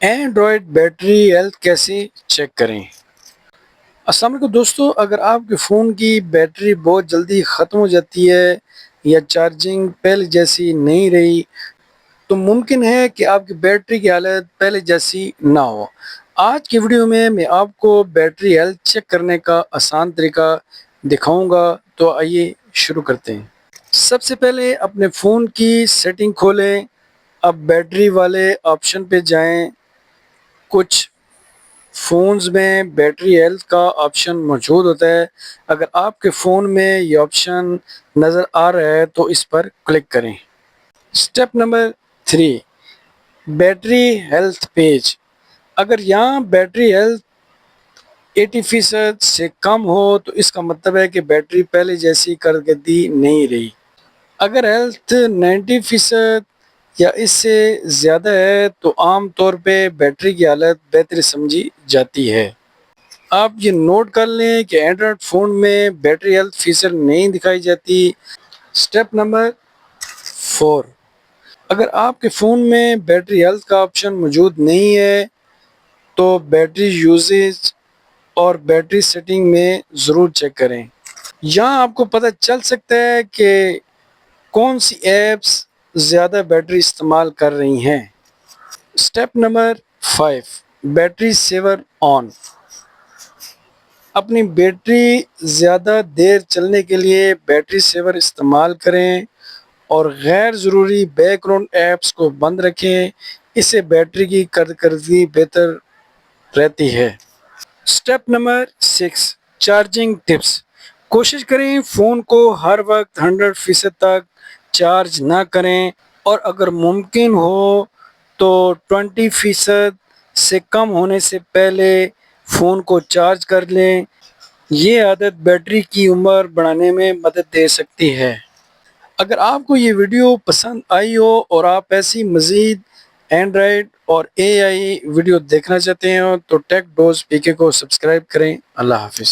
Android battery health کیسے check کریں؟ السلام علیکم دوستو، اگر آپ کے فون کی بیٹری بہت جلدی ختم ہو جاتی ہے یا چارجنگ پہلے جیسی نہیں رہی تو ممکن ہے کہ آپ کی بیٹری کی حالت پہلے جیسی نہ ہو۔ آج کی ویڈیو میں آپ کو بیٹری ہیلتھ چیک کرنے کا آسان طریقہ دکھاؤں گا، تو آئیے شروع کرتے ہیں۔ سب سے پہلے اپنے فون کی سیٹنگ کھولیں، اب بیٹری والے آپشن پہ جائیں۔ کچھ فونز میں بیٹری ہیلتھ کا آپشن موجود ہوتا ہے۔ اگر آپ کے فون میں یہ آپشن نظر آ رہا ہے تو اس پر کلک کریں۔ Step number 3، battery health page. اگر یہاں بیٹری ہیلتھ 80% سے کم ہو تو اس کا مطلب ہے کہ بیٹری پہلے جیسی کارکردگی نہیں رہی۔ اگر ہیلتھ 90% یا اس سے زیادہ ہے تو عام طور پہ بیٹری کی حالت بہتر سمجھی جاتی ہے۔ آپ یہ نوٹ کر لیں کہ اینڈرائڈ فون میں بیٹری ہیلتھ فیچر نہیں دکھائی جاتی۔ سٹیپ نمبر 4، اگر آپ کے فون میں بیٹری ہیلتھ کا آپشن موجود نہیں ہے تو بیٹری یوزیج اور بیٹری سیٹنگ میں ضرور چیک کریں۔ یہاں آپ کو پتہ چل سکتا ہے کہ کون سی ایپس زیادہ بیٹری استعمال کر رہی ہیں۔ سٹیپ نمبر 5، بیٹری سیور آن۔ اپنی بیٹری زیادہ دیر چلنے کے لیے بیٹری سیور استعمال کریں اور غیر ضروری بیک گراؤنڈ ایپس کو بند رکھیں، اس سے بیٹری کی کارکردگی بہتر رہتی ہے۔ Step number 6، charging tips. کوشش کریں فون کو ہر وقت 100% تک چارج نہ کریں اور اگر ممکن ہو تو 20% سے کم ہونے سے پہلے فون کو چارج کر لیں۔ یہ عادت بیٹری کی عمر بڑھانے میں مدد دے سکتی ہے۔ اگر آپ کو یہ ویڈیو پسند آئی ہو اور آپ ایسی مزید اینڈرائڈ اور AI ویڈیو دیکھنا چاہتے ہیں تو ٹیک ڈوز PK کو سبسکرائب کریں۔ اللہ حافظ۔